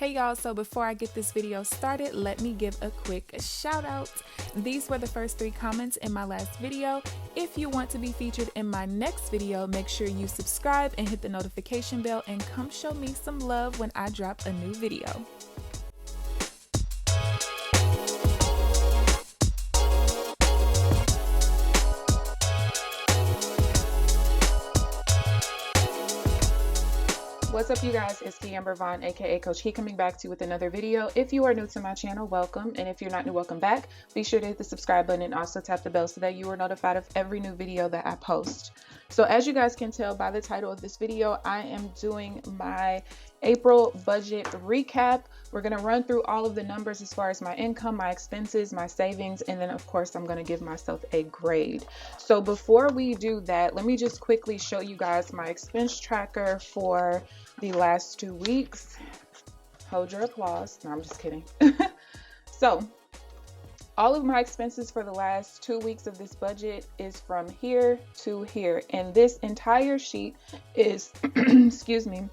Hey y'all, so before I get this video started, let me give a quick shout out. These were the first 3 comments in my last video. If you want to be featured in my next video, make sure you subscribe and hit the notification bell and come show me some love when I drop a new video. What's up, you guys? It's KeAmber Vaughn, aka CoachKe, coming back to you with another video. If you are new to my channel, welcome, and if you're not new, welcome back. Be sure to hit the subscribe button and also tap the bell so that you are notified of every new video that I post. So as you guys can tell by the title of this video, I am doing my April budget recap. We're going to run through all of the numbers as far as my income, my expenses, my savings, and then of course I'm going to give myself a grade. So before we do that, let me just quickly show you guys my expense tracker for the last 2 weeks. Hold your applause. No, I'm just kidding. So all of my expenses for the last 2 weeks of this budget is from here to here, and this entire sheet is excuse me,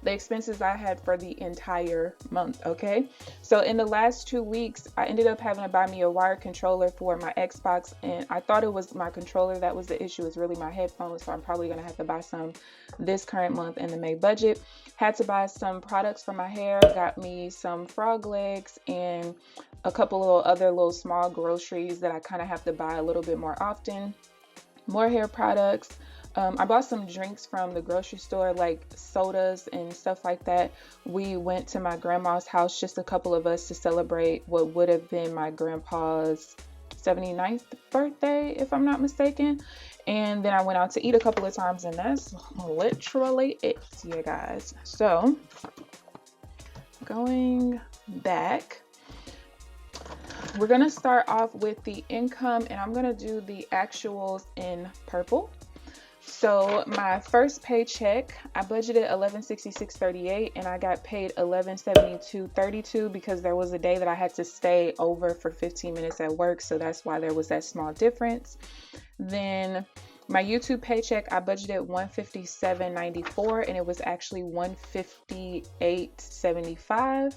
the expenses I had for the entire month. Okay, so in the last 2 weeks I ended up having to buy me a wired controller for my Xbox, and I thought it was my controller that was the issue. It's really my headphones, so I'm probably gonna have to buy some this current month in the May budget. Had to buy some products for my hair, got me some frog legs and a couple of other little small groceries that I kind of have to buy a little bit more often. More hair products. I bought some drinks from the grocery store, like sodas and stuff like that. We went to my grandma's house, just a couple of us, to celebrate what would have been my grandpa's 79th birthday, if I'm not mistaken. And then I went out to eat a couple of times, and that's literally it, you guys. So going back, we're gonna start off with the income, and I'm gonna do the actuals in purple. So my first paycheck, I budgeted $1166.38 and I got paid $1172.32 because there was a day that I had to stay over for 15 minutes at work, so that's why there was that small difference. Then my YouTube paycheck, I budgeted $157.94 and it was actually $158.75.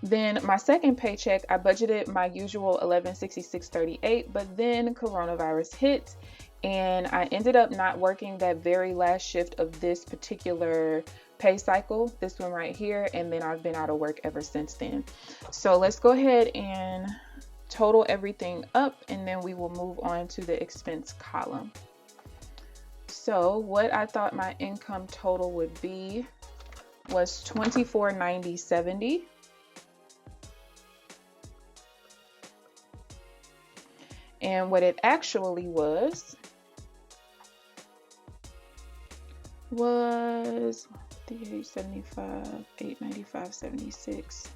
Then my second paycheck, I budgeted my usual $1166.38, but then coronavirus hit and I ended up not working that very last shift of this particular pay cycle, this one right here, and then I've been out of work ever since then. So let's go ahead and total everything up, and then we will move on to the expense column. So what I thought my income total would be was $2490.70. And what it actually was $38.75, $895.76,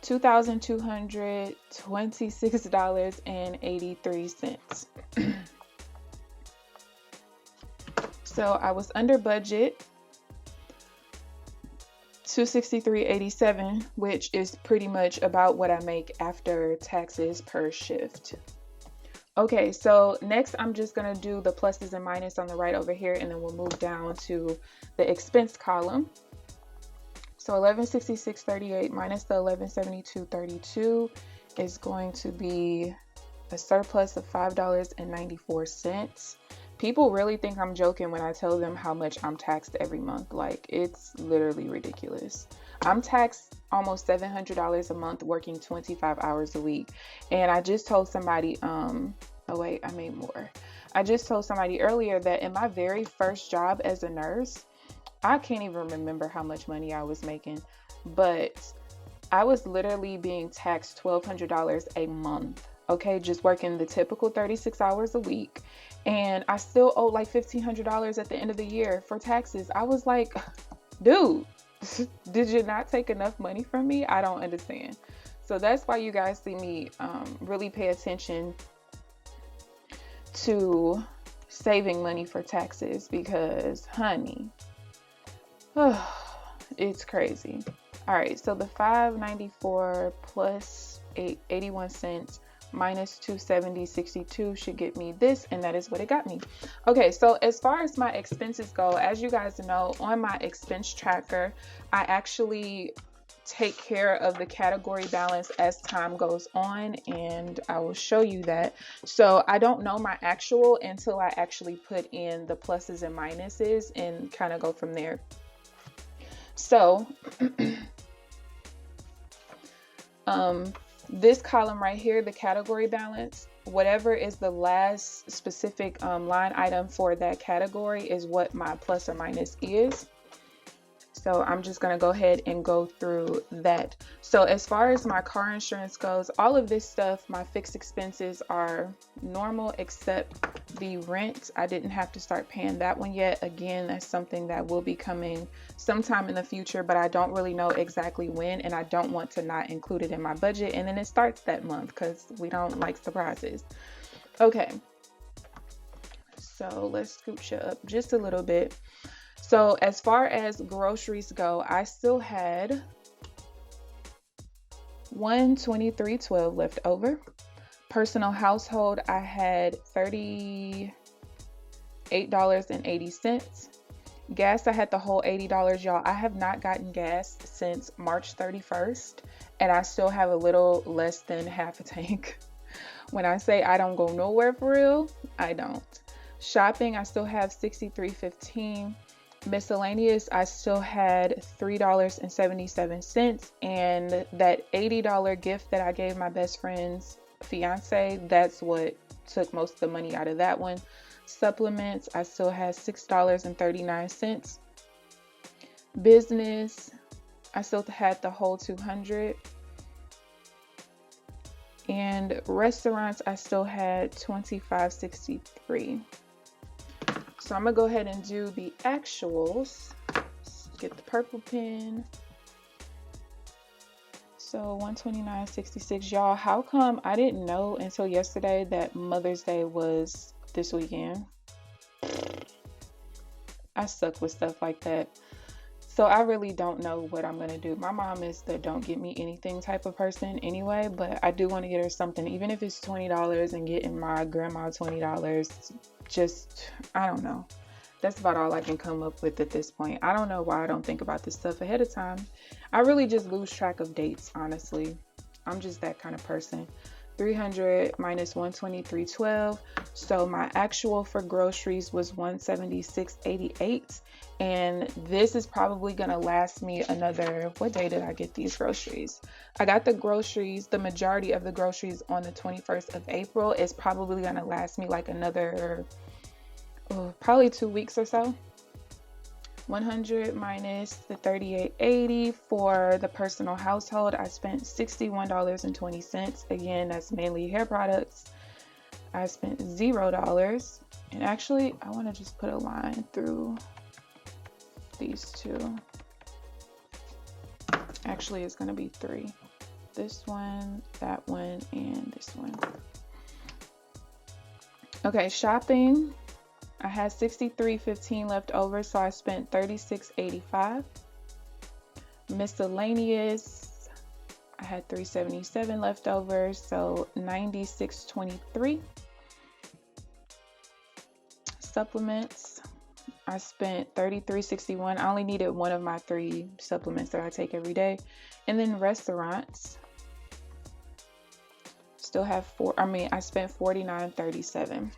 $2,226.83. So I was under budget $263.87, which is pretty much about what I make after taxes per shift. Okay, so next I'm just gonna do the pluses and minuses on the right over here, and then we'll move down to the expense column. So $1166.38 minus the $1172.32 is going to be a surplus of $5.94. People really think I'm joking when I tell them how much I'm taxed every month. Like, it's literally ridiculous. I'm taxed almost $700 a month working 25 hours a week. And I just told somebody, oh wait, I made more. I just told somebody earlier that in my very first job as a nurse, I can't even remember how much money I was making, but I was literally being taxed $1,200 a month. Okay, just working the typical 36 hours a week. And I still owe like $1,500 at the end of the year for taxes. I was like, dude, did you not take enough money from me? I don't understand. So that's why you guys see me really pay attention to saving money for taxes, because honey, it's crazy. All right, so the $5.94 plus 81 cents minus 270.62 should get me this, and that is what it got me. Okay, so as far as my expenses go, as you guys know, on my expense tracker, I actually take care of the category balance as time goes on, and I will show you that. So I don't know my actual until I actually put in the pluses and minuses and kind of go from there. So this column right here, the category balance, whatever is the last specific line item for that category is what my plus or minus is. So I'm just going to go ahead and go through that. So as far as my car insurance goes, all of this stuff, my fixed expenses are normal except the rent. I didn't have to start paying that one yet. Again, that's something that will be coming sometime in the future, but I don't really know exactly when, and I don't want to not include it in my budget. And then it starts that month because we don't like surprises. Okay. So let's scooch you up just a little bit. So as far as groceries go, I still had $123.12 left over. Personal household, I had $38.80. Gas, I had the whole $80, y'all. I have not gotten gas since March 31st, and I still have a little less than half a tank. When I say I don't go nowhere for real, I don't. Shopping, I still have $63.15. Miscellaneous, I still had $3.77, and that $80 gift that I gave my best friend's fiance, that's what took most of the money out of that one. Supplements, I still had $6.39. Business, I still had the whole $200. And restaurants, I still had $25.63. So I'm gonna go ahead and do the actuals. Let's get the purple pen. So $129.66, y'all. How come I didn't know until yesterday that Mother's Day was this weekend? I suck with stuff like that. So I really don't know what I'm gonna do. My mom is the don't get me anything type of person anyway, but I do want to get her something, even if it's $20, and getting my grandma $20. Just, I don't know. That's about all I can come up with at this point. I don't know why I don't think about this stuff ahead of time. I really just lose track of dates, honestly. I'm just that kind of person. 300 minus 123.12. So my actual for groceries was 176.88. And this is probably going to last me another, what day did I get these groceries? I got the groceries, the majority of the groceries on the 21st of April. It's probably going to last me like another, probably 2 weeks or so. 100 minus the 38.80 for the personal household. I spent $61.20. Again, that's mainly hair products. I spent $0. And actually, I want to just put a line through these two. Actually, it's going to be 3. This one, that one, and this one. Okay, shopping. I had $63.15 left over, so I spent $36.85. Miscellaneous, I had $377 left over, so $96.23. Supplements, I spent $33.61. I only needed one of my 3 supplements that I take every day. And then restaurants, still have I spent $49.37.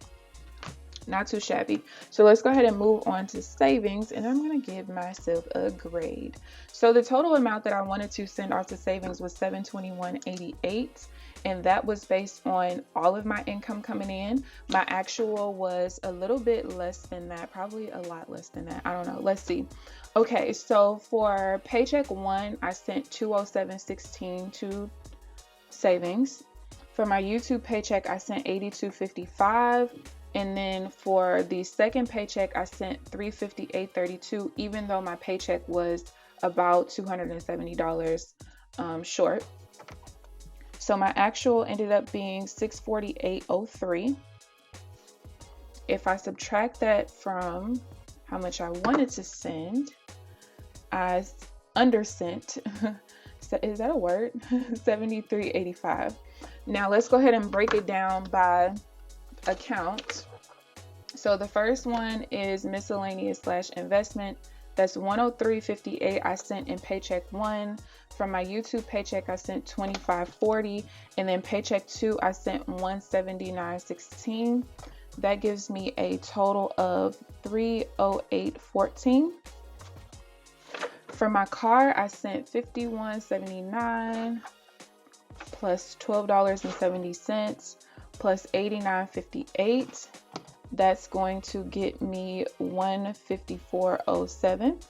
Not too shabby. So let's go ahead and move on to savings, and I'm going to give myself a grade. So the total amount that I wanted to send off to savings was $721.88, and that was based on all of my income coming in. My actual was a little bit less than that, probably a lot less than that. I don't know. Let's see. Okay, so for paycheck 1, I sent $207.16 to savings. For my YouTube paycheck, I sent $82.55. And then for the second paycheck, I sent $358.32, even though my paycheck was about $270 short. So my actual ended up being $648.03. If I subtract that from how much I wanted to send, I undersent. Is that a word? $73.85. Now let's go ahead and break it down by account. So the first one is miscellaneous / investment. That's $103.58 I sent in paycheck 1. From my YouTube paycheck, I sent $25.40, and then paycheck 2, I sent $179.16. That gives me a total of $308.14. For my car, I sent $51.79 plus $12.70 plus $89.58. That's going to get me $154.07.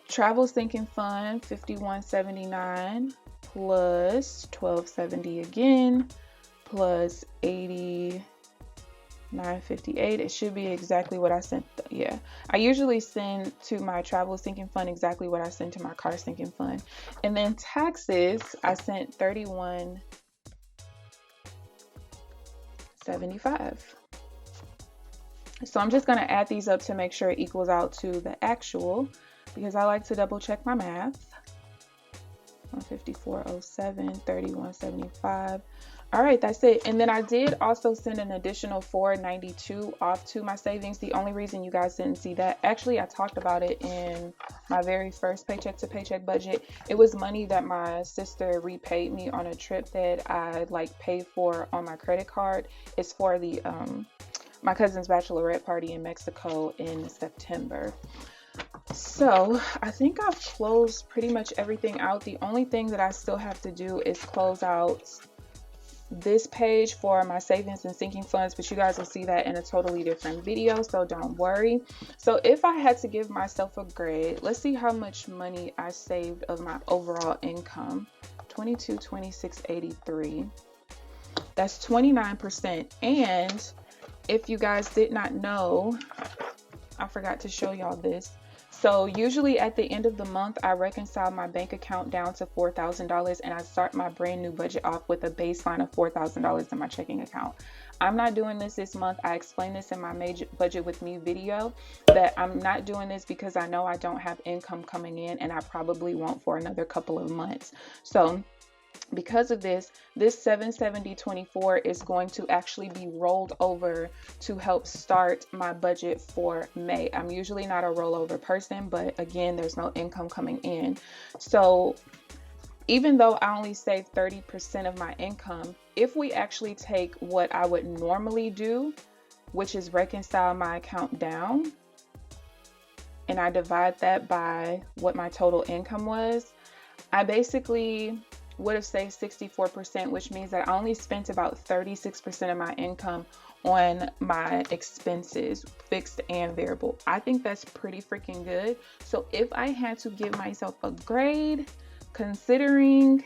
Travel sinking fund, $51.79 plus $12.70 again plus $89.58. It should be exactly what I sent. Yeah, I usually send to my travel sinking fund exactly what I send to my car sinking fund. And then taxes, I sent $31.75. So I'm just going to add these up to make sure it equals out to the actual, because I like to double check my math. 154.07, 31.75. All right, that's it. And then I did also send an additional $4.92 off to my savings. The only reason you guys didn't see that, actually I talked about it in my very first paycheck to paycheck budget. It was money that my sister repaid me on a trip that I paid for on my credit card. It's for the my cousin's bachelorette party in Mexico in September. So I think I've closed pretty much everything out. The only thing that I still have to do is close out this page for my savings and sinking funds, but you guys will see that in a totally different video, so don't worry. So if I had to give myself a grade, let's see how much money I saved of my overall income. $22,2683. That's 29%. And if you guys did not know, I forgot to show y'all this. So usually at the end of the month, I reconcile my bank account down to $4,000, and I start my brand new budget off with a baseline of $4,000 in my checking account. I'm not doing this month. I explained this in my major budget with me video, that I'm not doing this because I know I don't have income coming in, and I probably won't for another couple of months. So because of this $770.24 is going to actually be rolled over to help start my budget for May. I'm usually not a rollover person, but again, there's no income coming in. So even though I only save 30% of my income, if we actually take what I would normally do, which is reconcile my account down, and I divide that by what my total income was, I basically would have saved 64%, which means that I only spent about 36% of my income on my expenses, fixed and variable. I think that's pretty freaking good. So if I had to give myself a grade, considering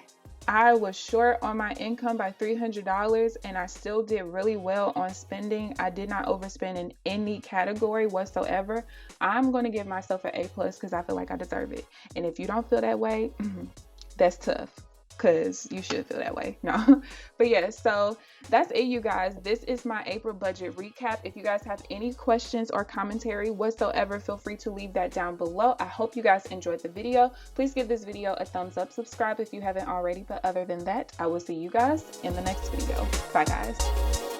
I was short on my income by $300 and I still did really well on spending, I did not overspend in any category whatsoever, I'm going to give myself an A+ because I feel like I deserve it. And if you don't feel that way, that's tough, because you should feel that way. No, but yeah, so that's it, you guys. This is my April budget recap. If you guys have any questions or commentary whatsoever, feel free to leave that down below. I hope you guys enjoyed the video. Please give this video a thumbs up, subscribe if you haven't already, but other than that, I will see you guys in the next video. Bye guys.